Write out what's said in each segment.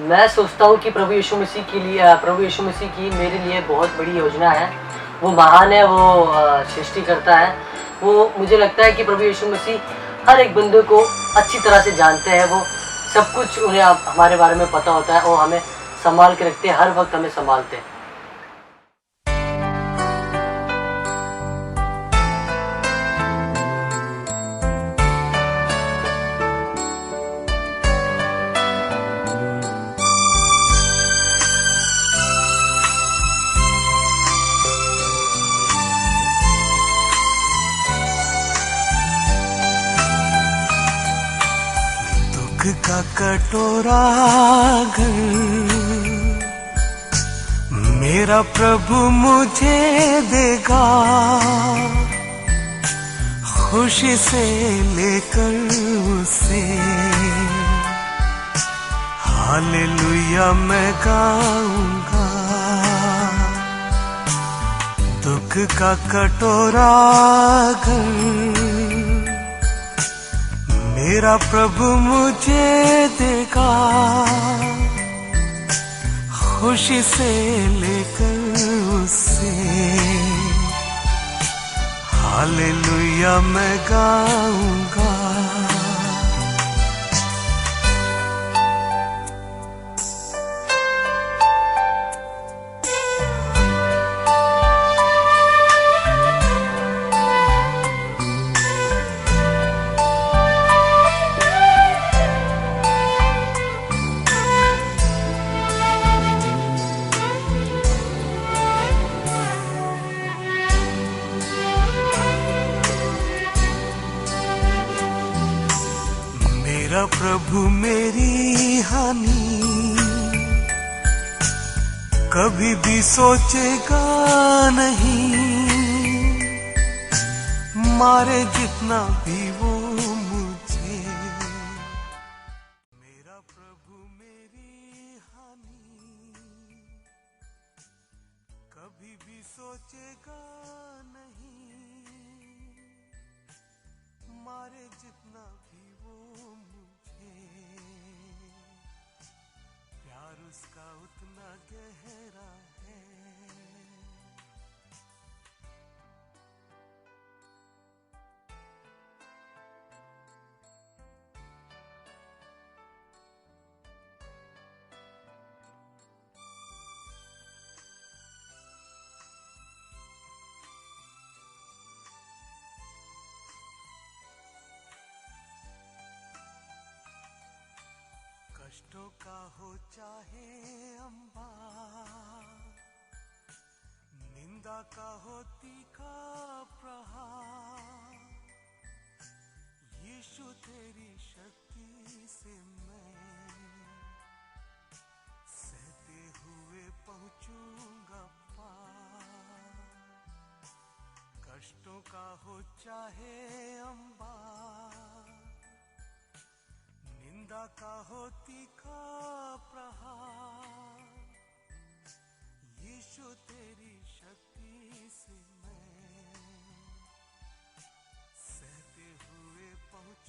मैं सोचता हूँ कि प्रभु यीशु मसीह की मेरे लिए बहुत बड़ी योजना है। वो महान है, वो सृष्टि करता है। वो मुझे लगता है कि प्रभु यीशु मसीह हर एक बंदे को अच्छी तरह से जानते हैं। वो सब कुछ उन्हें हमारे बारे में पता होता है और हमें संभाल के रखते हैं, हर वक्त हमें संभालते हैं। का कटोरा घर मेरा प्रभु मुझे देगा, खुशी से लेकर उसे हालेलुया मैं गाऊंगा। दुख का कटोरा घर मेरा प्रभु मुझे देगा, खुशी से लेकर उसे हालेलुया मैं गाऊंगा। मेरा प्रभु मेरी हानि कभी भी सोचेगा नहीं, मारे जितना भी वो मुझे। मेरा प्रभु मेरी हानि कभी भी सोचेगा नहीं, मारे जितना भी वो मुझे। प्यार उसका उतना गहरा है, कष्टों का हो चाहे अंबार, निंदा का हो तीखा प्रहार, यीशु तेरी शक्ति से मैं सहते हुए पहुंचूंगा पार। कष्टों का हो चाहे अंबार, निंदा का हो तीखा प्रहार, यीशु तेरी शक्ति से मैं सहते हुए पहुंच।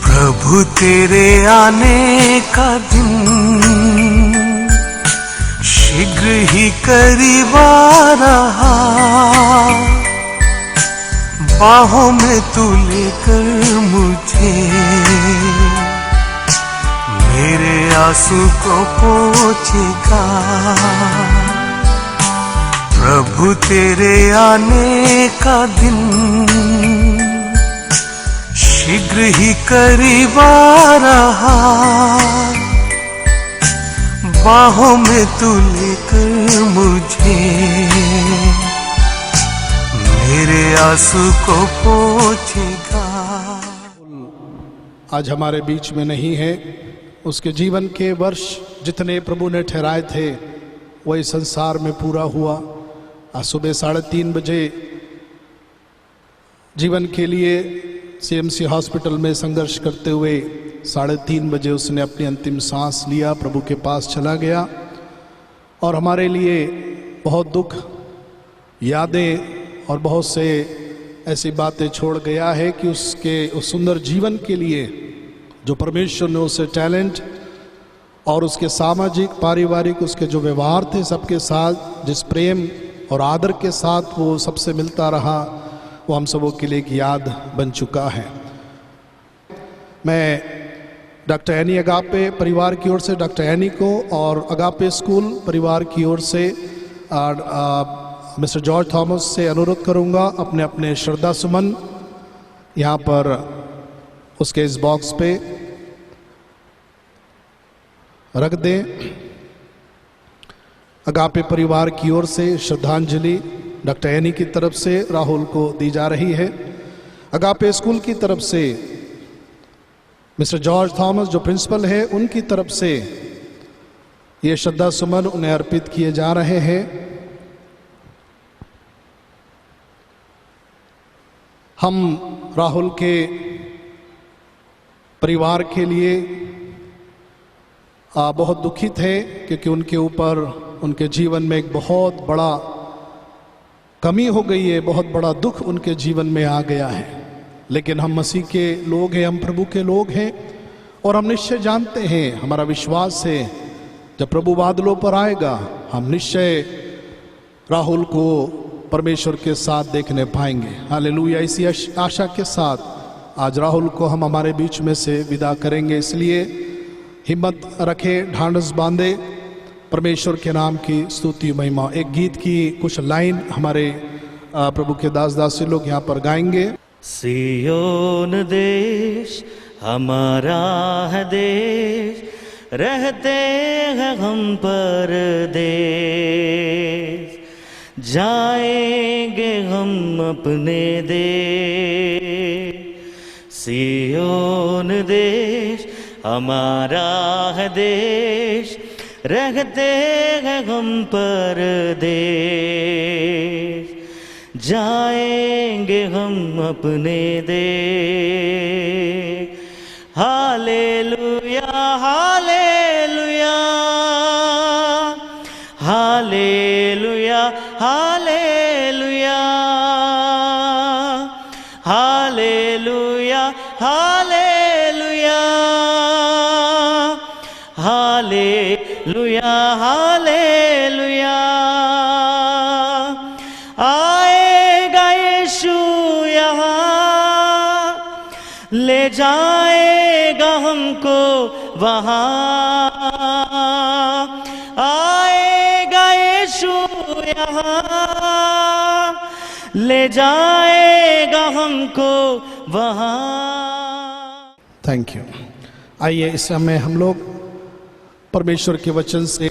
प्रभु तेरे आने का दिन शीघ्र ही करीब आ रहा, बाहों में तू लेकर मुझे मेरे आंसू को पोंछेगा। प्रभु तेरे आने का दिन शीघ्र ही करीब आ रहा, बाहों में तू लेकर मुझे मेरे आंसू को पोंछेगा। आज हमारे बीच में नहीं है। उसके जीवन के वर्ष जितने प्रभु ने ठहराए थे वही संसार में पूरा हुआ। आज सुबह 3:30 बजे जीवन के लिए CMC हॉस्पिटल में संघर्ष करते हुए 3:30 बजे उसने अपनी अंतिम सांस लिया, प्रभु के पास चला गया और हमारे लिए बहुत दुख, यादें और बहुत से ऐसी बातें छोड़ गया है कि उसके उस सुंदर जीवन के लिए जो परमेश्वर ने उसे टैलेंट और उसके सामाजिक पारिवारिक उसके जो व्यवहार थे सबके साथ, जिस प्रेम और आदर के साथ वो सबसे मिलता रहा, वो हम सबों के लिए एक याद बन चुका है। मैं डॉक्टर एनी अगापे परिवार की ओर से डॉक्टर एनी को और अगापे स्कूल परिवार की ओर से मिस्टर जॉर्ज थॉमस से अनुरोध करूंगा अपने अपने श्रद्धा सुमन यहाँ पर उसके इस बॉक्स पे रख दें। अगापे परिवार की ओर से श्रद्धांजलि डॉक्टर एनी की तरफ से राहुल को दी जा रही है। अगापे स्कूल की तरफ से मिस्टर जॉर्ज थॉमस जो प्रिंसिपल है उनकी तरफ से ये श्रद्धा सुमन उन्हें अर्पित किए जा रहे हैं। हम राहुल के परिवार के लिए बहुत दुखित है क्योंकि उनके ऊपर उनके जीवन में एक बहुत बड़ा कमी हो गई है, बहुत बड़ा दुख उनके जीवन में आ गया है। लेकिन हम मसीह के लोग हैं, हम प्रभु के लोग हैं और हम निश्चय जानते हैं, हमारा विश्वास है जब प्रभु बादलों पर आएगा हम निश्चय राहुल को परमेश्वर के साथ देखने पाएंगे। हालेलुया। इसी आशा के साथ आज राहुल को हम हमारे बीच में से विदा करेंगे। इसलिए हिम्मत रखे, ढांढस बांधे, परमेश्वर के नाम की स्तुति महिमा। एक गीत की कुछ लाइन हमारे प्रभु के दास दासी लोग यहाँ पर गाएंगे। सियोन देश हमारा है देश, रहते हैं हम परदेश, जाएंगे हम अपने देश। सियोन देश हमारा है देश, रहते हैं हम परदेश, जाएंगे हम अपने देश। Hallelujah hallelujah hallelujah hallelujah hallelujah hallelujah hallelujah hallelujah. आएगा यीशु यहाँ, ले जाएगा हमको वहाँ। आएगा यीशु यहाँ, ले जाएगा हमको वहाँ। Thank you. आइए इस समय हम लोग परमेश्वर के वचन से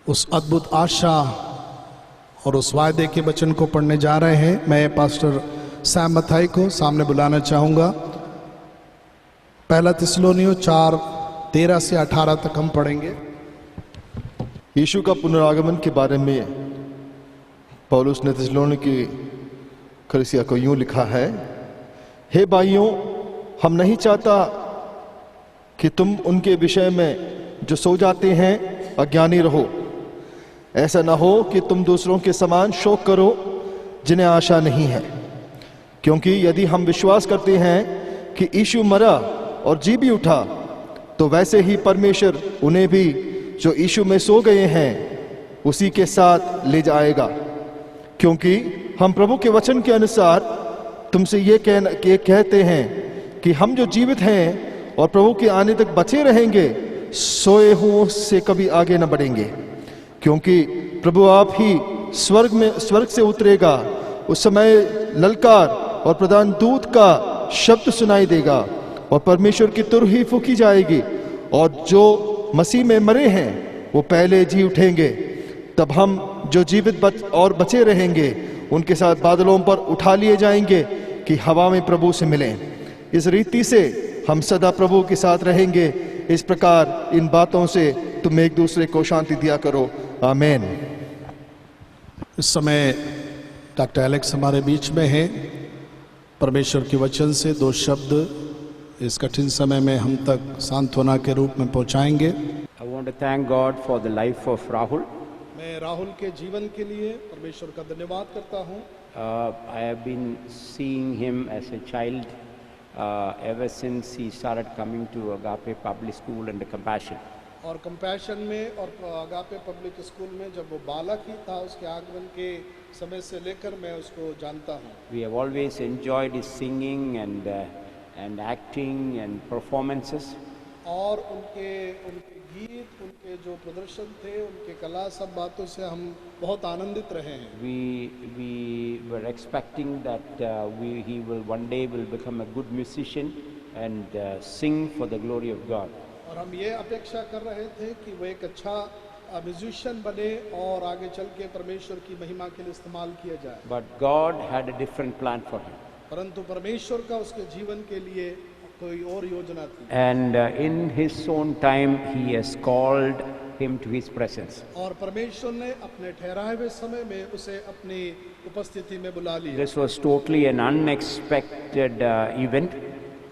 उस अद्भुत आशा और उस वायदे के वचन को पढ़ने जा रहे हैं। मैं पास्टर सैम मथाई को सामने बुलाना चाहूँगा। 1 थिस्सलुनीय 4:13 से 18 तक हम पढ़ेंगे। यीशु का पुनरागमन के बारे में पौलुस ने थिस्सलुनीकी कलीसिया को यूं लिखा है, हे भाइयों, हम नहीं चाहता कि तुम उनके विषय में जो सो जाते हैं अज्ञानी रहो। ऐसा ना हो कि तुम दूसरों के समान शोक करो जिन्हें आशा नहीं है, क्योंकि यदि हम विश्वास करते हैं कि यीशु मरा और जी भी उठा, तो वैसे ही परमेश्वर उन्हें भी जो यीशु में सो गए हैं उसी के साथ ले जाएगा। क्योंकि हम प्रभु के वचन के अनुसार तुमसे ये कहते हैं कि हम जो जीवित हैं और प्रभु के आने तक बचे रहेंगे, सोए हुओं से कभी आगे न बढ़ेंगे। क्योंकि प्रभु आप ही स्वर्ग से उतरेगा, उस समय ललकार और प्रधान दूत का शब्द सुनाई देगा और परमेश्वर की तुरही फूंकी जाएगी, और जो मसीह में मरे हैं वो पहले जी उठेंगे। तब हम जो जीवित और बचे रहेंगे उनके साथ बादलों पर उठा लिए जाएंगे कि हवा में प्रभु से मिलें। इस रीति से हम सदा प्रभु के साथ रहेंगे। इस प्रकार इन बातों से तुम एक दूसरे को शांति दिया करो। आमीन। इस समय डॉक्टर एलेक्स हमारे बीच में हैं। परमेश्वर के वचन से दो शब्द इस कठिन समय में हम तक सांत्वना के रूप में पहुंचाएंगे। I want to thank God for the life of Rahul. मैं राहुल के जीवन के लिए परमेश्वर का धन्यवाद करता हूं। I have been seeing him as a child ever since he started coming to Agape Public School and the Compassion. और कंपैशन में और अगापे पब्लिक स्कूल में जब वो बालक ही था, उसके आगमन के समय से लेकर मैं उसको जानता हूं। We have always enjoyed his singing and acting and performances. और उनके गीत, उनके जो प्रदर्शन थे, उनके कला, सब बातों से हम बहुत आनंदित रहे हैं। We were expecting that he will one day will become a good musician and sing for the glory of God. और हम ये अपेक्षा कर रहे थे कि वो एक अच्छा म्यूजिशियन बने और आगे चल के परमेश्वर की महिमा के लिए इस्तेमाल किया जाए। But God had a different plan for him. परंतु परमेश्वर का उसके जीवन के लिए कोई और योजना थी। And in his own time he has called him to his presence. और परमेश्वर ने अपने ठहराए हुए समय में उसे अपनी उपस्थिति में बुला लिया। This was totally an unexpected event.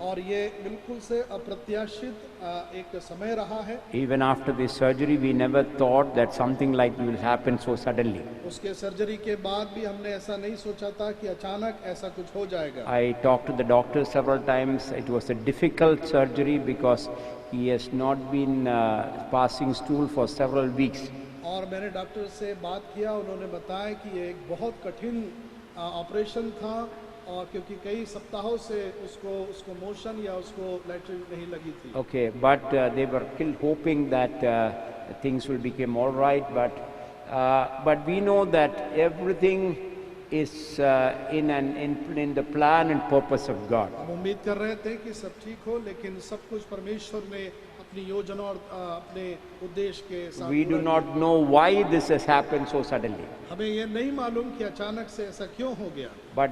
और ये बिल्कुल से अप्रत्याशित एक समय रहा है। Even after the surgery, we never thought that something like will happen so suddenly. उसके सर्जरी के बाद भी हमने ऐसा नहीं सोचा था कि अचानक ऐसा कुछ हो जाएगा। I talked to the doctor several times. It was a difficult surgery because he has not been passing stool for several weeks. और मैंने डॉक्टर से बात किया, उन्होंने बताया कि ये एक बहुत कठिन ऑपरेशन था, और क्योंकि कई सप्ताहों से उसको मोशन या उसको लैट्रिन नहीं लगी थी। Okay, but they were still hoping that things will become all right. But we know that everything is in the plan and purpose of God. हम उम्मीद कर रहे थे कि सब ठीक हो, लेकिन सब कुछ परमेश्वर ने अपनी योजना और अपने उद्देश्य के साथ। We do not know why this has happened so suddenly. हमें ये नहीं मालूम कि अचानक से ऐसा क्यों हो गया। But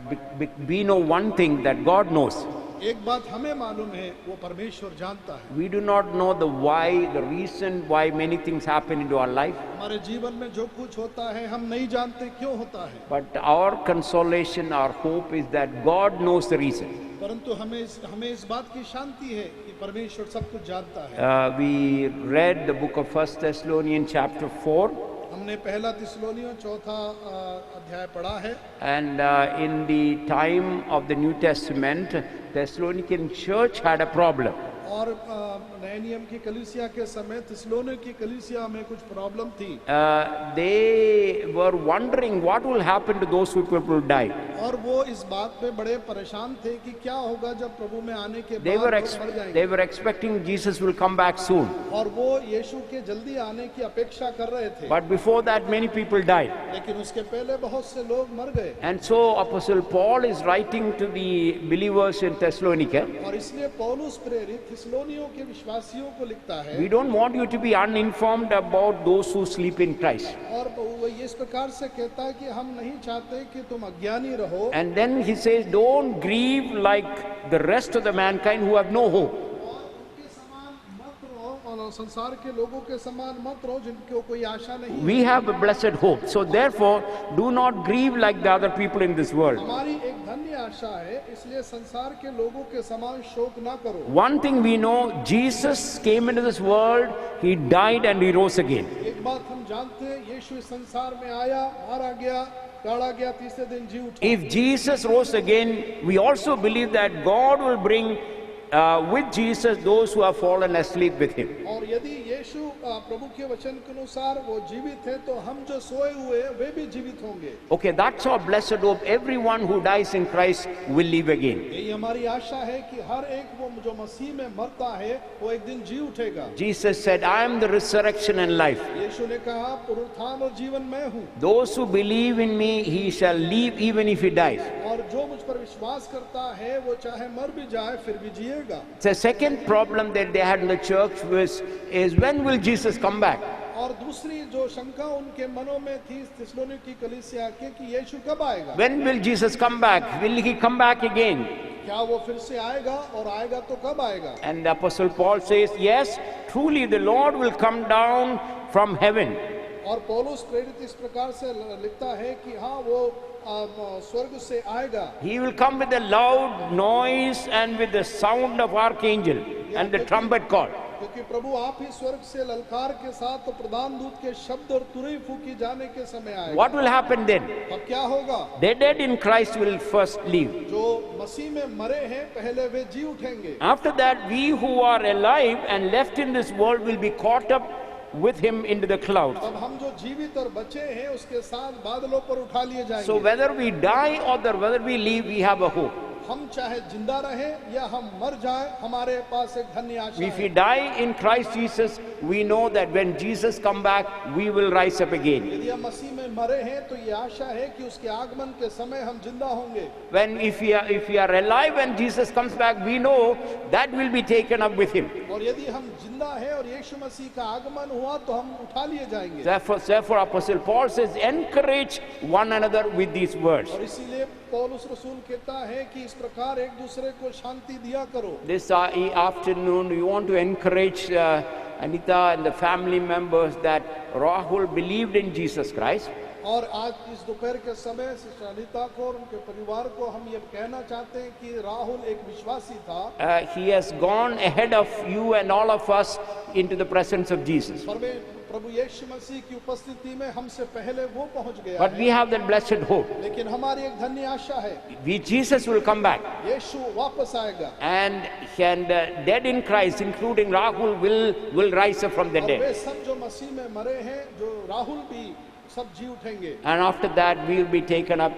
we know one thing, that God knows. एक बात हमें मालूम है, वो परमेश्वर जानता है। We do not know the why, the reason why many things happen into our life. हमारे जीवन में जो कुछ होता है हम नहीं जानते क्यों होता है। But our consolation, our hope is that God knows the reason. परंतु हमें इस बात की शांति है कि परमेश्वर सब कुछ जानता है। We read the book of 1 Thessalonians chapter 4. हमने पहला थिस्सलुनीय 4 अध्याय पढ़ा है। And in the time of the New Testament, Thessalonican church had a problem. और नए नियम की कलीसिया के समय थिस्सलुनीय की कलीसिया में कुछ प्रॉब्लम थी। They were wondering what will happen to those people who die. और वो इस बात पे बड़े परेशान थे कि क्या होगा जब प्रभु में आने के They बाद were लोग मर जाएंगे। they were expecting Jesus will come back soon. और वो यीशु के जल्दी आने की अपेक्षा कर रहे थे। But before that, many people died. लेकिन उसके पहले बहुत से लोग मर गए। And so Apostle Paul is writing to the believers in Thessalonica. और इसलिए पौलुस प्रेरित थिस्सलुनियों के विश्वासियों को लिखता है। We don't want you to be uninformed about those who sleep in Christ. और वो ये इस प्रकार से कहता है कि हम नहीं चाहते कि तुम अज्ञानी रहो। And then he says, don't grieve like the rest of the mankind who have no hope. और उनके समान मत रहो, और संसार के लोगों के समान मत रहो जिनको कोई आशा नहीं। We have a blessed hope. So therefore, do not grieve like the other people in this world. हमारी एक धन्य आशा है, इसलिए संसार के लोगों के समान शोक ना करो। One thing we know, Jesus came into this world, he died and he rose again. एक बात हम जानते हैं, यीशु इस संसार में आया, मारा गया, गाड़ा गया, तीसरे दिन जी उठा। If Jesus rose again, we also believe that God will bring with Jesus those who have fallen asleep with him. और यदि यीशु प्रभु के वचन के अनुसार वो जीवित है, तो हम जो सोए हुए वे भी जीवित होंगे। Okay, that's our blessed hope. Everyone who dies in Christ will live again. यही हमारी आशा है कि हर एक वो जो मसीह में मरता है वो एक दिन जी उठेगा। Jesus said, I am the resurrection and life. यीशु ने कहा, पुनरुत्थान और जीवन मैं हूँ। Those who believe in me, he shall live even if he dies. और जो मुझ पर विश्वास करता है वो चाहे मर भी जाए फिर भी जिएगा। The second problem that they had in the church is when will Jesus come back? और दूसरी जो शंका उनके मनों में थी थिस्सलुनीय की कलीसिया के कि यीशु कब आएगा। When will Jesus come back? Will he come back again? क्या वो फिर से आएगा और आएगा तो कब आएगा? And Apostle Paul says, yes, truly the Lord will come down from heaven. और पौलुस प्रेरित इस प्रकार से लिखता है कि हाँ वो स्वर्ग से आएगा। He will come with a loud noise and with the sound of archangel and the trumpet call. क्योंकि प्रभु आप ही स्वर्ग से ललकार के साथ तो प्रधान दूत के शब्द और तुरही फूकी जाने के समय आएगा। What will happen then? अब क्या होगा? The dead in Christ will first leave. जो मसीह में मरे हैं पहले वे जी उठेंगे। After that, we who are alive and left in this world will be caught up with him into the clouds. अब हम जो जीवित और बचे हैं उसके साथ बादलों पर उठा लिए जाएंगे। So whether we die or whether we live, we have a hope. हम चाहे जिंदा रहें या हम मर जाएं, हमारे पास एक धन्य आशा If we है। die in Christ Jesus, we know that when Jesus come back, we will rise up again. यदि हम मसीह में मरे हैं तो ये आशा है कि उसके आगमन के समय हम जिंदा होंगे। If we are alive when Jesus comes back, we know that will be taken up with him. और यदि हम जिंदा हैं और यीशु मसीह का आगमन हुआ तो हम उठा लिए जाएंगे। Therefore, Apostle Paul says, encourage one another with these words. और इसीलिए पौलुस रसूल कहता है कि इस प्रकार एक दूसरे को शांति दिया करो। This afternoon, we want to encourage Anita and the family members that Rahul believed in Jesus Christ. और आज इस दोपहर के समय सिस्टर अनीता को और उनके परिवार को हम ये कहना चाहते हैं कि राहुल एक विश्वासी था। He has gone ahead of you and all of us into the presence of Jesus. प्रभु यीशु मसीह की उपस्थिति में हमसे पहले वो पहुंच गया But है। we have that blessed hope. लेकिन हमारी एक धन्य आशा है, Jesus will come back. यीशु वापस आएगा And dead in Christ, including Rahul, will rise up from the और dead. वे सब जो मसीह में मरे हैं, जो राहुल भी सब जी उठेंगे। And after that, we will be taken up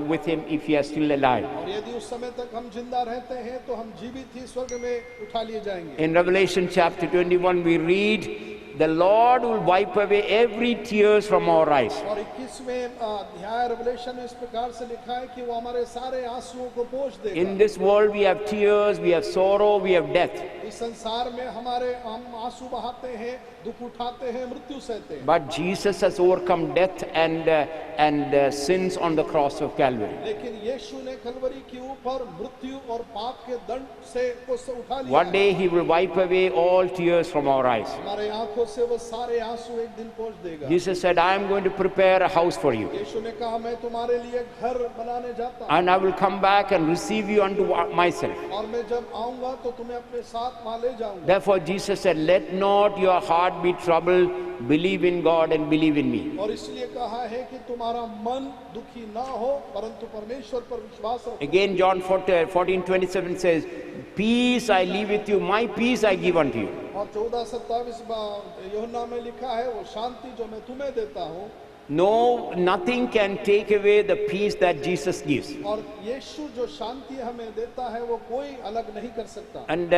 with him if he is still alive. और यदि उस समय तक हम जिंदा रहते हैं तो हम जीवित ही स्वर्ग में उठा लिए जाएंगे। In Revelation chapter 21, we read, the Lord will wipe away every tears from our eyes. और 21वें अध्याय रेवलेशन में इस प्रकार से लिखा है कि वो हमारे सारे आंसुओं को पोंछ देगा। In this world, we have tears, we have sorrow, we have death. इस संसार में हम आंसू बहाते हैं, दुख उठाते हैं, मृत्यु सहते हैं। But Jesus has overcome death and sins on the cross of Calvary. लेकिन यीशु ने कलवरी के ऊपर मृत्यु और पाप के दंड से उठा लिया। One day he will wipe away all tears from our eyes. हमारे आंखों से वो सारे आंसू एक दिन पोंछ देगा। Jesus said, I am going to prepare a house for you. यीशु ने कहा मैं तुम्हारे लिए घर बनाने जाता हूँ And I will come back and receive you unto myself. और मैं जब आऊंगा तो तुम्हें अपने साथ वहां ले जाऊंगा। Therefore Jesus said, let not your heart be troubled, believe in God and believe in me. और इसलिए कहा है कि तुम्हारा मन दुखी ना हो परंतु परमेश्वर पर विश्वास रखो। Again John 14:27 says, peace I leave with you, my peace I give unto you. और 14:27 यूहन्ना में लिखा है वो शांति जो मैं तुम्हें देता हूँ। No, nothing can take away the peace that Jesus gives. और यीशु जो शांति हमें देता है वो कोई अलग नहीं कर सकता। And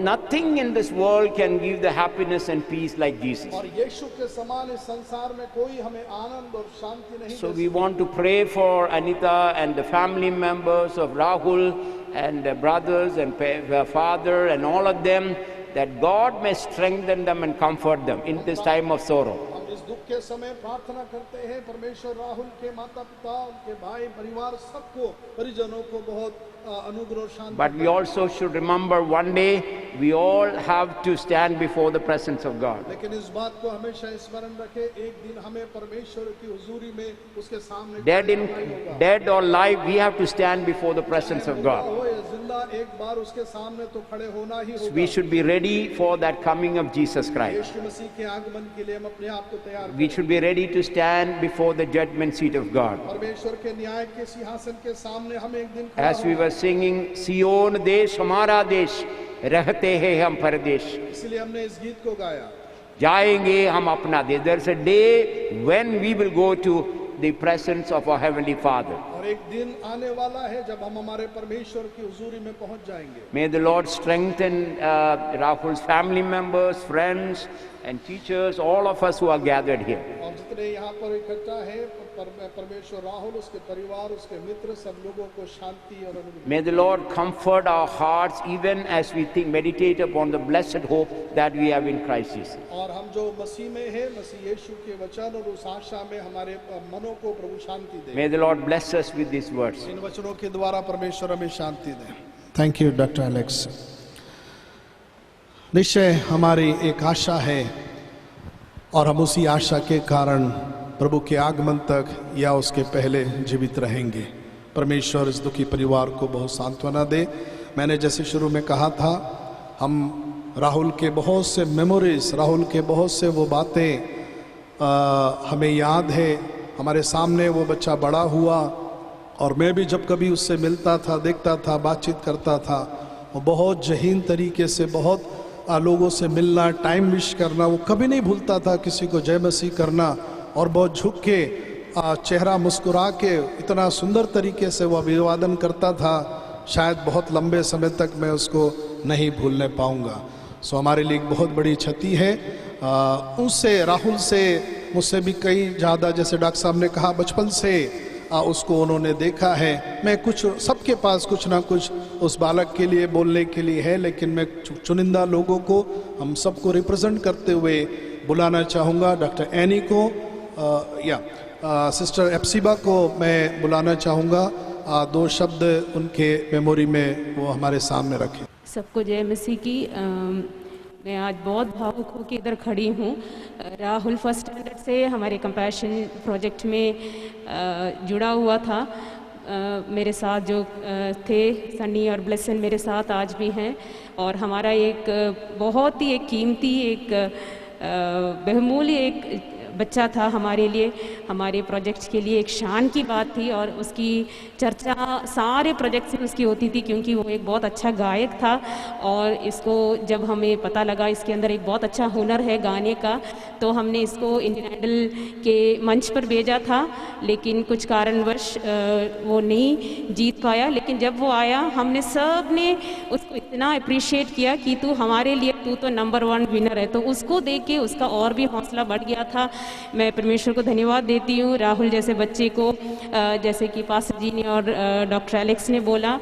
nothing in this world can give the happiness and peace like Jesus. और यीशु के समान इस संसार में कोई हमें आनंद और शांति नहीं So दे we सकता। want to pray for Anita and the family members of Rahul and the brothers and father and all of them, that God may strengthen them and comfort them in this time of sorrow. हम इस दुख के समय प्रार्थना करते हैं परमेश्वर राहुल के माता पिता उनके भाई परिवार सबको परिजनों को बहुत अनुग्रह और शांति। But we also should remember one day we all have to stand before the presence of God. लेकिन इस बात को हमेशा स्मरण रखें, एक दिन हमें परमेश्वर की हुजूरी में उसके सामने Dead or alive, we have to stand before the presence of God. हो या जिंदा एक बार उसके सामने तो खड़े होना ही So होगा। we should be ready for that coming of Jesus Christ. यीशु मसीह के आगमन के लिए हम अपने आप को तैयार We करें। should be ready to stand before the judgment seat of God. परमेश्वर के न्याय के सिंहासन के सामने हम एक दिन खड़ा As we होंगे। were singing, सियोन देश हमारा देश, रहते हैं हम परदेश, इसलिए हमने इस गीत को गाया। जाएंगे हम अपना देश. There's a day when we will go to the presence of our Heavenly Father. और एक दिन आने वाला है जब हम हमारे परमेश्वर की हुजूरी में पहुंच जाएंगे। May the Lord strengthen Rahul's family members, friends and teachers, all of us who are gathered here. और और जितने यहाँ पर इकट्ठा है परमेश्वर राहुल, उसके परिवार, उसके मित्र, सब लोगों को शांति और अनुग्रह। May the Lord comfort our hearts even as we think, meditate upon the blessed hope that we have in Christ Jesus. और हम जो मसीह में है, मसीह यीशु के वचन और उस आशा में हमारे मनों को प्रभु शांति दे। May the Lord bless us with these words. इन वचनों के द्वारा परमेश्वर हमें शांति दे। Thank you doctor Alex. निश्चय हमारी एक आशा है और हम उसी आशा के कारण प्रभु के आगमन तक या उसके पहले जीवित रहेंगे। परमेश्वर इस दुखी परिवार को बहुत सांत्वना दे। मैंने जैसे शुरू में कहा था, हम राहुल के बहुत से मेमोरीज, राहुल के बहुत से वो बातें हमें याद है। हमारे सामने वो बच्चा बड़ा हुआ और मैं भी जब कभी उससे मिलता था, देखता था, बातचीत करता था, वो बहुत जहीन तरीके से बहुत लोगों से मिलना, टाइम विश करना, वो कभी नहीं भूलता था किसी को जय मसीह करना और बहुत झुक के चेहरा मुस्कुरा के इतना सुंदर तरीके से वो अभिवादन करता था। शायद बहुत लंबे समय तक मैं उसको नहीं भूलने पाऊंगा। सो हमारे लिए एक बहुत बड़ी क्षति है। उनसे, राहुल से, मुझसे भी कई ज़्यादा, जैसे डॉक्टर साहब ने कहा, बचपन से उसको उन्होंने देखा है। मैं कुछ, सबके पास कुछ ना कुछ उस बालक के लिए बोलने के लिए है, लेकिन मैं चुनिंदा लोगों को, हम सबको रिप्रेजेंट करते हुए बुलाना चाहूँगा। डॉक्टर एनी को या सिस्टर एप्सिबा को मैं बुलाना चाहूँगा। दो शब्द उनके मेमोरी में वो हमारे सामने रखें। सबको जय मसीह की। मैं आज बहुत भावुक होकर इधर खड़ी हूँ। राहुल फर्स्ट स्टैंडर्ड से हमारे कंपैशन प्रोजेक्ट में जुड़ा हुआ था। मेरे साथ जो थे सनी और ब्लेसन मेरे साथ आज भी हैं, और हमारा एक बहुत ही एक कीमती, एक बहुमूल्य एक बच्चा था हमारे लिए, हमारे प्रोजेक्ट्स के लिए एक शान की बात थी। और उसकी चर्चा सारे प्रोजेक्ट्स में उसकी होती थी, क्योंकि वो एक बहुत अच्छा गायक था। और इसको जब हमें पता लगा इसके अंदर एक बहुत अच्छा हुनर है गाने का, तो हमने इसको इंडियन आइडल के मंच पर भेजा था, लेकिन कुछ कारणवश वो नहीं जीत पाया। लेकिन जब वो आया, हमने सब ने उसको इतना अप्रिशिएट किया कि तू हमारे लिए, तू तो नंबर 1 विनर है। तो उसको देख के उसका और भी हौसला बढ़ गया था। मैं परमेश्वर को धन्यवाद देती हूँ राहुल जैसे बच्चे को। जैसे कि पास्टर जी ने और डॉक्टर एलेक्स ने बोला,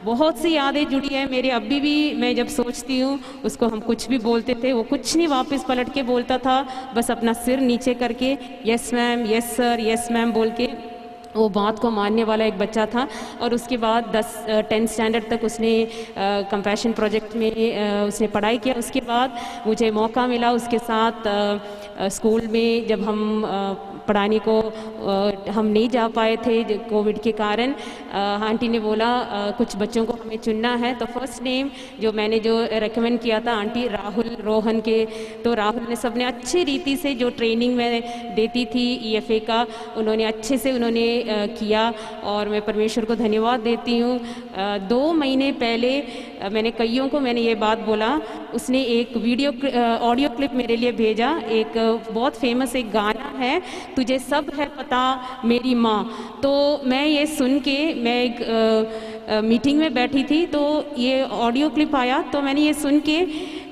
बहुत सी यादें जुड़ी है मेरे अभी भी। मैं जब सोचती हूँ, उसको हम कुछ भी बोलते थे, वो कुछ नहीं वापस पलट के बोलता था, बस अपना सिर नीचे करके yes ma'am, yes sir, yes ma'am बोल के वो बात को मानने वाला एक बच्चा था। और उसके बाद 10 स्टैंडर्ड तक उसने कंपैशन प्रोजेक्ट में उसने पढ़ाई किया। उसके बाद मुझे मौका मिला उसके साथ स्कूल में, जब हम पढ़ाने को हम नहीं जा पाए थे कोविड के कारण। आंटी ने बोला कुछ बच्चों को हमें चुनना है, तो फर्स्ट नेम जो मैंने जो रेकमेंड किया था आंटी राहुल रोहन के, तो राहुल ने सबने अच्छी रीति से जो ट्रेनिंग में देती थी EFA का, उन्होंने अच्छे से उन्होंने किया। और मैं परमेश्वर को धन्यवाद देती हूँ। 2 महीने पहले मैंने कईयों को मैंने ये बात बोला, उसने एक ऑडियो क्लिप मेरे लिए भेजा। एक बहुत फेमस एक गाना है, तुझे सब है पता मेरी माँ। तो मैं ये सुन के, मैं एक मीटिंग में बैठी थी, तो ये ऑडियो क्लिप आया, तो मैंने ये सुन के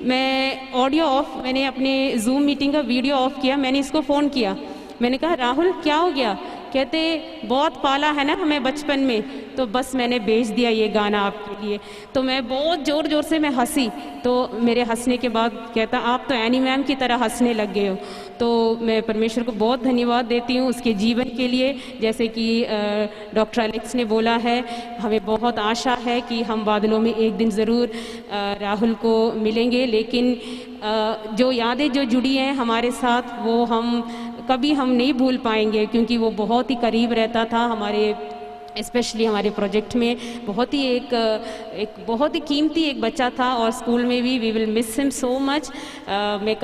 मैं ऑडियो ऑफ, मैंने अपने जूम मीटिंग का वीडियो ऑफ किया। मैंने इसको फ़ोन किया, मैंने कहा राहुल क्या हो गया? कहते बहुत पाला है ना हमें बचपन में, तो बस मैंने भेज दिया ये गाना आपके लिए। तो मैं बहुत ज़ोर ज़ोर से मैं हंसी, तो मेरे हंसने के बाद कहता आप तो एनी मैम की तरह हंसने लग गए हो। तो मैं परमेश्वर को बहुत धन्यवाद देती हूँ उसके जीवन के लिए। जैसे कि डॉक्टर एलेक्स ने बोला है, हमें बहुत आशा है कि हम बादलों में एक दिन ज़रूर राहुल को मिलेंगे। लेकिन जो यादें जो जुड़ी हैं हमारे साथ, वो हम कभी हम नहीं भूल पाएंगे, क्योंकि वो बहुत ही करीब रहता था हमारे, स्पेशली हमारे प्रोजेक्ट में। बहुत ही एक बहुत ही कीमती एक बच्चा था। और स्कूल में भी we will miss him so much. मैं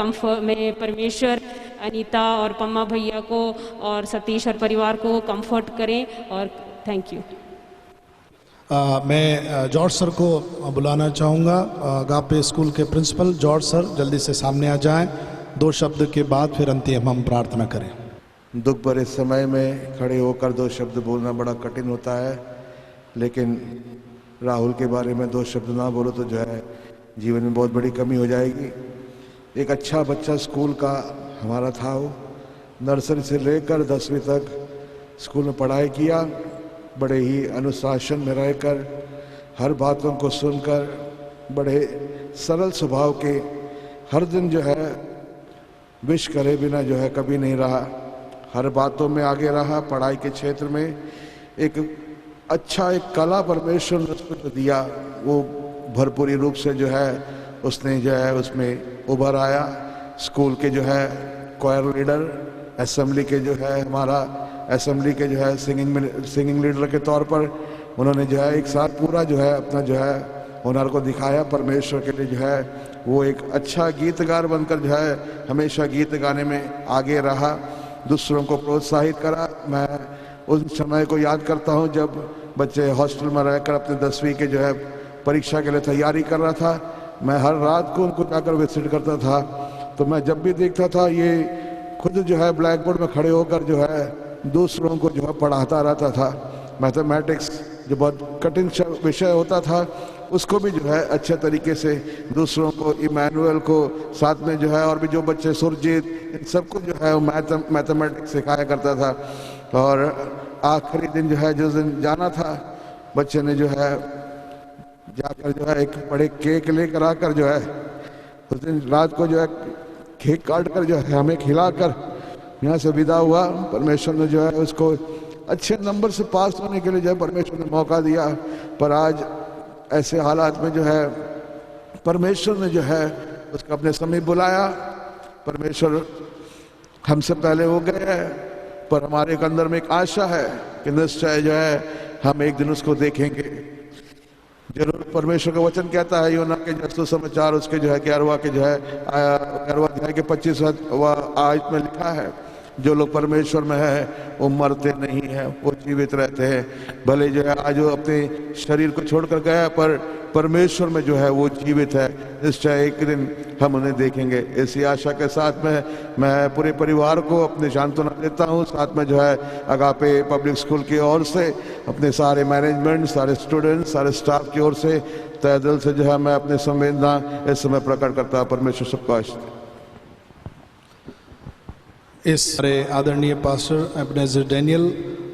परमेश्वर अनीता और पम्मा भैया को और सतीश और परिवार को कंफर्ट करें। और थैंक यू। मैं जॉर्ज सर को बुलाना चाहूँगा। गापे स्कूल के प्रिंसिपल जॉर्ज सर जल्दी से सामने आ जाएं। 2 शब्द के बाद फिर अंतिम हम प्रार्थना करें। दुख भरे समय में खड़े होकर 2 शब्द बोलना बड़ा कठिन होता है, लेकिन राहुल के बारे में 2 शब्द ना बोलो तो जो है जीवन में बहुत बड़ी कमी हो जाएगी। एक अच्छा बच्चा स्कूल का हमारा था, वो नर्सरी से लेकर 10वीं तक स्कूल में पढ़ाई किया। बड़े ही अनुशासन में रहकर, हर बातों को सुनकर, बड़े सरल स्वभाव के, हर दिन जो है विश करे बिना जो है कभी नहीं रहा, हर बातों में आगे रहा। पढ़ाई के क्षेत्र में एक अच्छा एक कला परमेश्वर ने उसको दिया, वो भरपूरी रूप से जो है उसने जो है उसमें उभर आया। स्कूल के जो है क्वायर लीडर, असेंबली के जो है हमारा असेंबली के जो है सिंगिंग लीडर के तौर पर उन्होंने जो है एक साथ पूरा जो है अपना जो है हुनर को दिखाया। परमेश्वर के लिए जो है वो एक अच्छा गीतकार बनकर जो है हमेशा गीत गाने में आगे रहा, दूसरों को प्रोत्साहित करा। मैं उस समय को याद करता हूँ जब बच्चे हॉस्टल में रहकर अपने 10वीं के जो है परीक्षा के लिए तैयारी कर रहा था। मैं हर रात को उनको जाकर विजिट करता था, तो मैं जब भी देखता था ये खुद जो है ब्लैक बोर्ड में खड़े होकर जो है दूसरों को जो है पढ़ाता रहता था। मैथमेटिक्स जो बहुत कठिन विषय होता था उसको भी जो है अच्छे तरीके से दूसरों को, इमैनुअल को, साथ में जो है और भी जो बच्चे, सुरजीत, इन सबको जो है मैथमेटिक्स सिखाया करता था। और आखिरी दिन जो है जिस दिन जाना था, बच्चे ने जो है जाकर जो है एक बड़े केक लेकर आकर जो है उस दिन रात को जो है केक काट कर जो है हमें खिलाकर यहाँ से विदा हुआ। परमेश्वर ने जो है उसको अच्छे नंबर से पास होने के लिए जो है परमेश्वर ने मौका दिया। पर आज ऐसे हालात में जो है परमेश्वर ने जो है उसको अपने समय बुलाया। परमेश्वर हमसे पहले हो गए हैं, पर हमारे अंदर में एक आशा है कि निश्चय जो है हम एक दिन उसको देखेंगे। जरूर परमेश्वर का वचन कहता है यूना के जस्तु समाचार उसके जो है 11वां के जो है 11वां अध्याय के 25वां आयत में लिखा है, जो लोग परमेश्वर में है वो मरते नहीं है, वो जीवित रहते हैं। भले जो है आज वो अपने शरीर को छोड़कर गया, पर परमेश्वर में जो है वो जीवित है। निश्चय एक दिन हम उन्हें देखेंगे। इसी आशा के साथ में मैं पूरे परिवार को अपने सांत्वना देता हूँ। साथ में जो है अगापे पब्लिक स्कूल की ओर से, अपने सारे मैनेजमेंट, सारे स्टूडेंट्स, सारे स्टाफ की ओर से तहे दिल से जो है मैं अपनी संवेदना इस समय प्रकट करता हूँ। परमेश्वर सबको आशीष दे। इस हमारे आदरणीय पास्टर एबनेज़र डैनियल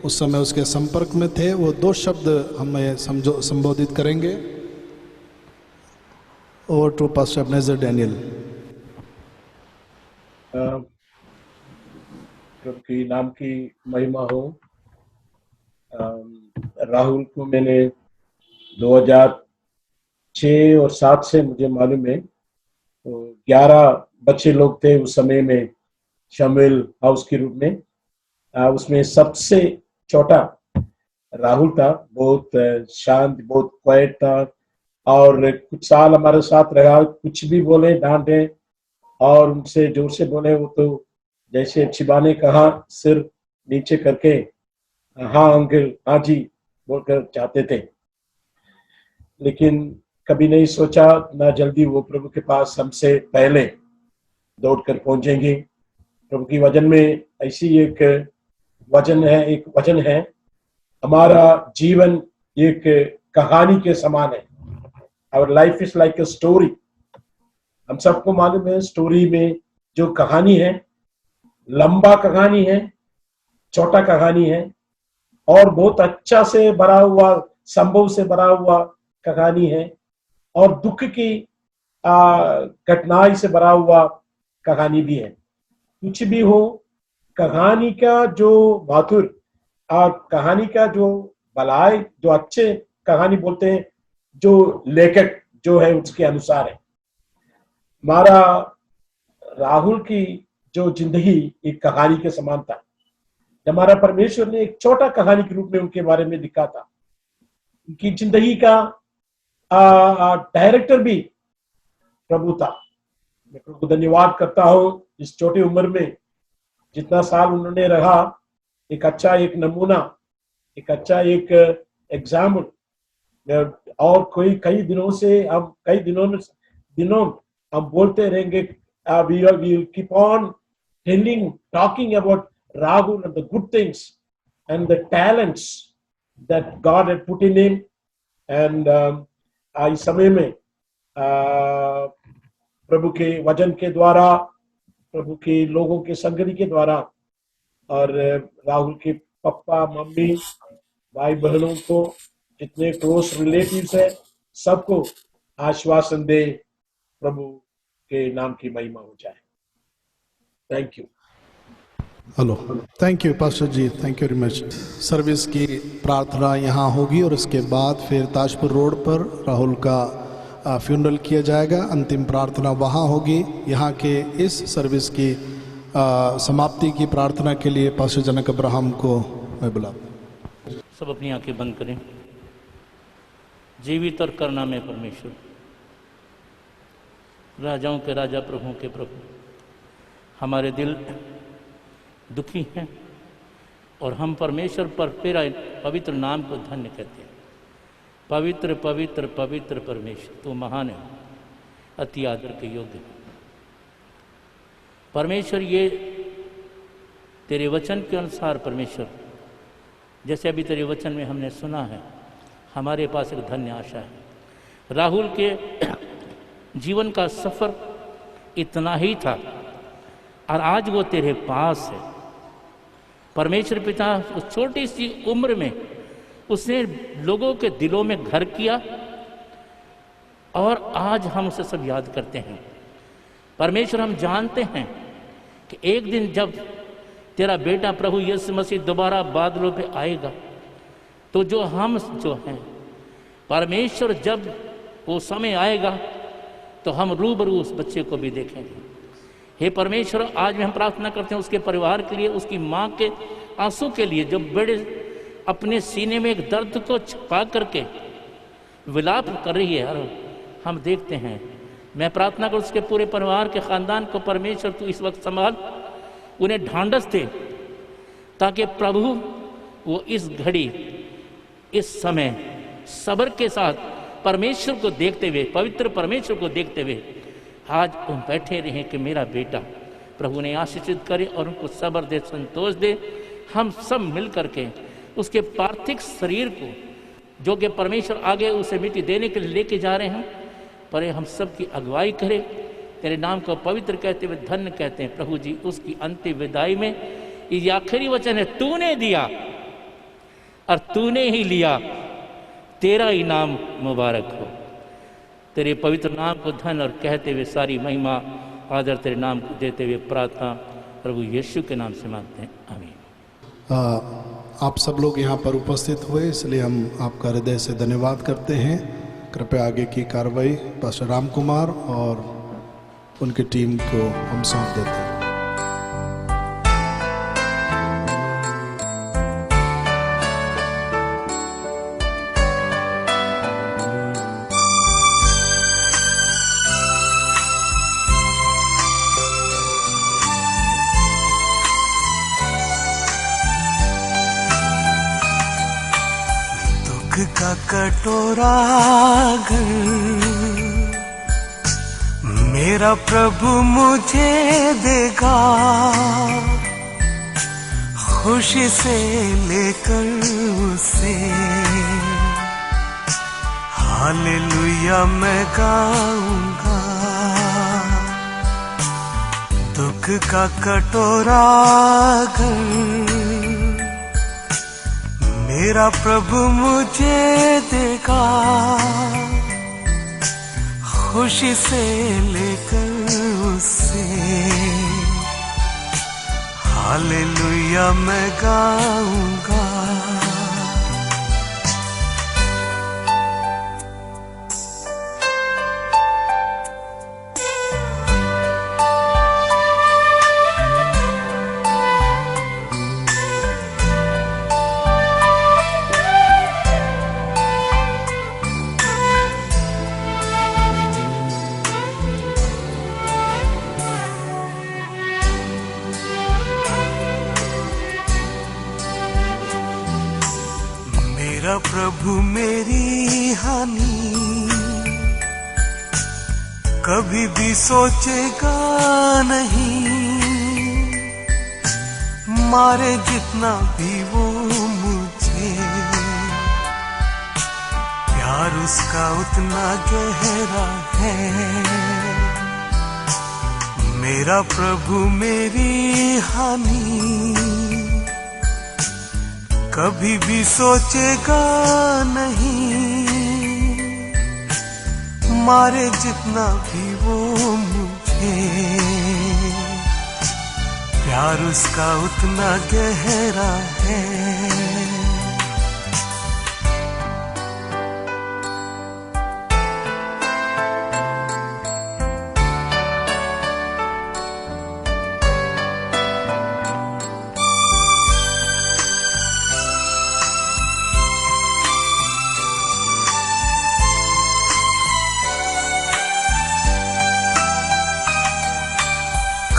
उस समय उसके संपर्क में थे, वो 2 शब्द हमें संबोधित करेंगे। Over to pastor Ebenezer Daniel. प्रभु की नाम की महिमा हो। राहुल को मैंने 2006 और 7 से मुझे मालूम है, तो 11 बच्चे लोग थे उस समय में शामिल हाउस के रूप में। उसमें सबसे छोटा राहुल था। बहुत शांत, बहुत क्वाइट था और कुछ साल हमारे साथ रहा। कुछ भी बोले डांटे और उनसे जोर से बोले वो तो जैसे छिपाने कहा सिर नीचे करके हाँ अंकल, हाँ जी बोलकर चाहते थे। लेकिन कभी नहीं सोचा ना जल्दी वो प्रभु के पास हमसे पहले दौड़कर पहुंचेंगे। प्रभु की वचन में ऐसी एक वचन है, हमारा जीवन एक कहानी के समान है। Our life is like a story. हम सबको मालूम है स्टोरी में जो कहानी है, लंबा कहानी है, छोटा कहानी है और बहुत अच्छा से भरा हुआ, संभव से भरा हुआ कहानी है और दुख की घटनाएं से भरा हुआ कहानी भी है। कुछ भी हो, कहानी का जो माथुर कहानी का जो भलाई, जो अच्छे कहानी बोलते हैं, जो लेखक जो है उसके अनुसार है। हमारा राहुल की जो जिंदगी एक कहानी के समान था। हमारा परमेश्वर ने एक छोटा कहानी के रूप में उनके बारे में लिखा था। उनकी जिंदगी का डायरेक्टर भी प्रभु था। मैं प्रभु को धन्यवाद करता हूँ इस छोटी उम्र में जितना साल उन्होंने रहा, एक अच्छा एक नमूना, एक अच्छा एक एग्जाम्पल। और कई दिनों हम बोलते रहेंगे। we will keep on talking about Rahul and the good things and the talents that God had put in him. And इस समय में प्रभु के वचन के द्वारा, प्रभु के लोगों के संगति के द्वारा और राहुल के पापा मम्मी भाई बहनों को, जितने क्लोज रिलेटिव्स है, सबको आश्वासन दे, प्रभु के नाम की महिमा हो जाए। Thank you. Hello, thank you pastor ji, thank you very much. Service की प्रार्थना यहाँ होगी और उसके बाद फिर ताजपुर रोड पर राहुल का फ्यूनरल किया जाएगा। अंतिम प्रार्थना वहाँ होगी। यहाँ के इस सर्विस की समाप्ति की प्रार्थना के लिए पास्टर जनक अब्राहम को मैं बुलाता हूँ। सब अपनी आंखें बंद करें। जीवित और करना में परमेश्वर, राजाओं के राजा, प्रभुओं के प्रभु, हमारे दिल दुखी हैं और हम परमेश्वर पर तेरा पवित्र नाम को धन्य कहते हैं। पवित्र पवित्र पवित्र परमेश्वर, तू महान है, अति आदर के योग्य है। परमेश्वर, ये तेरे वचन के अनुसार परमेश्वर, जैसे अभी तेरे वचन में हमने सुना है, हमारे पास एक धन्य आशा है। राहुल के जीवन का सफ़र इतना ही था और आज वो तेरे पास है। परमेश्वर पिता, उस छोटी सी उम्र में उसने लोगों के दिलों में घर किया और आज हम उसे सब याद करते हैं। परमेश्वर, हम जानते हैं कि एक दिन जब तेरा बेटा प्रभु यीशु मसीह दोबारा बादलों पे आएगा, तो जो हैं परमेश्वर, जब वो समय आएगा तो हम रूबरू उस बच्चे को भी देखेंगे। हे परमेश्वर, आज में हम प्रार्थना करते हैं उसके परिवार के लिए, उसकी माँ के आंसू के लिए, जो बड़े अपने सीने में एक दर्द को छुपा करके विलाप कर रही है, और हम देखते हैं। मैं प्रार्थना कर उसके पूरे परिवार के ख़ानदान को परमेश्वर तू इस वक्त संभाल, उन्हें ढांढस दे, ताकि प्रभु वो इस घड़ी, इस समय सब्र के साथ परमेश्वर को देखते हुए, पवित्र परमेश्वर को देखते हुए आज उन बैठे रहें कि मेरा बेटा प्रभु ने आशीषित करे और उनको सब्र दे, संतोष दे। हम सब मिल करके उसके पार्थिव शरीर को, जो कि परमेश्वर आगे उसे मिट्टी देने के लिए लेके जा रहे हैं, पर हम सब की अगुवाई करे, तेरे नाम को पवित्र कहते हुए धन्य कहते हैं। प्रभु जी, उसकी अंतिम विदाई में ये आखिरी वचन है, तूने दिया और तूने ही लिया, तेरा ही नाम मुबारक हो। तेरे पवित्र नाम को धन और कहते हुए सारी महिमा आदर तेरे नाम को देते हुए प्रार्थना प्रभु यीशु के नाम से मांगते हैं, आमीन। आप सब लोग यहाँ पर उपस्थित हुए, इसलिए हम आपका हृदय से धन्यवाद करते हैं। कृपया आगे की कार्रवाई पास्टर राम कुमार और उनकी टीम को हम सौंप देते हैं। का कटोरा घर मेरा प्रभु मुझे देगा, खुशी से लेकर उसे हालेलुया मैं गाऊंगा। दुख का कटोरा घर मेरा प्रभु मुझे देगा, खुशी से लेकर उसे हालेलुया मैं गाऊंगा। प्रभु मेरी हानि कभी भी सोचेगा नहीं, मारे जितना भी वो मुझे, प्यार उसका उतना गहरा है। मेरा प्रभु मेरी हानि कभी भी सोचेगा नहीं, मारे जितना भी वो मुझे, प्यार उसका उतना गहरा है।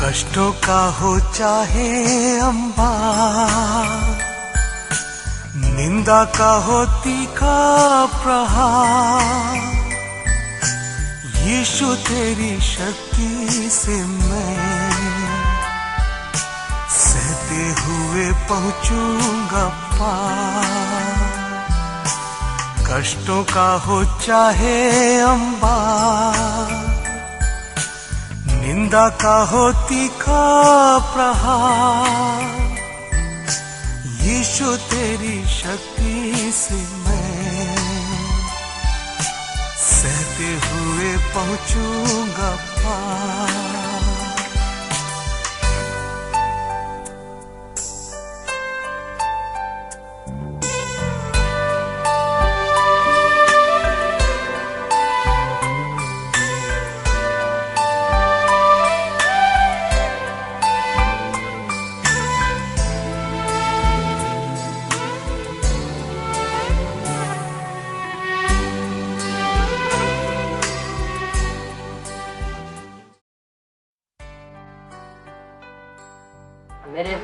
कष्टों का हो चाहे अंबार, निंदा का हो तीखा प्रहार, यीशु तेरी शक्ति से मैं सहते हुए पहुंचूंगा पार। कष्टों का हो चाहे अंबार, निंदा का हो तीखा प्रहार, यीशु तेरी शक्ति से मैं सहते हुए पहुंचूंगा पार।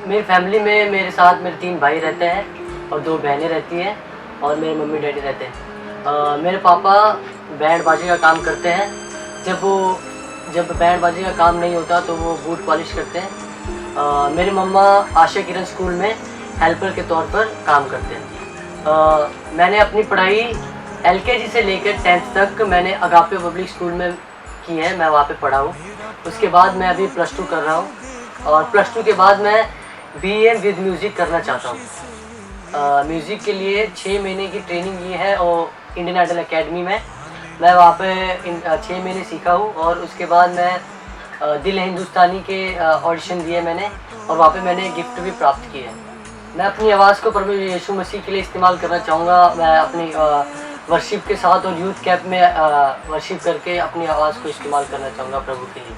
मेरी फैमिली में मेरे साथ मेरे 3 भाई रहते हैं और 2 बहनें रहती हैं और मेरे मम्मी डैडी रहते हैं। मेरे पापा बैंड बाजी का काम करते हैं। जब बैंड बाजी का काम नहीं होता तो वो बूट पॉलिश करते हैं। मेरी मम्मा आशा किरण स्कूल में हेल्पर के तौर पर काम करते हैं। मैंने अपनी पढ़ाई LKG से लेकर 10th तक मैंने अगापे पब्लिक स्कूल में की है, मैं वहाँ पे पढ़ा हूँ। उसके बाद मैं अभी +2 कर रहा हूँ और +2 के बाद मैं BA विद म्यूज़िक करना चाहता हूँ। म्यूज़िक के लिए 6 महीने की ट्रेनिंग की है और इंडियन आइडल एकेडमी में मैं वहाँ पे 6 महीने सीखा हूँ और उसके बाद मैं दिल हिंदुस्तानी के ऑडिशन दिए मैंने और वहाँ पे मैंने गिफ्ट भी प्राप्त की है। मैं अपनी आवाज़ को प्रभु यीशु मसीह के लिए इस्तेमाल करना चाहूँगा। मैं अपनी वर्शिप के साथ और यूथ कैंप में वर्शिप करके अपनी आवाज़ को इस्तेमाल करना चाहूँगा प्रभु के लिए।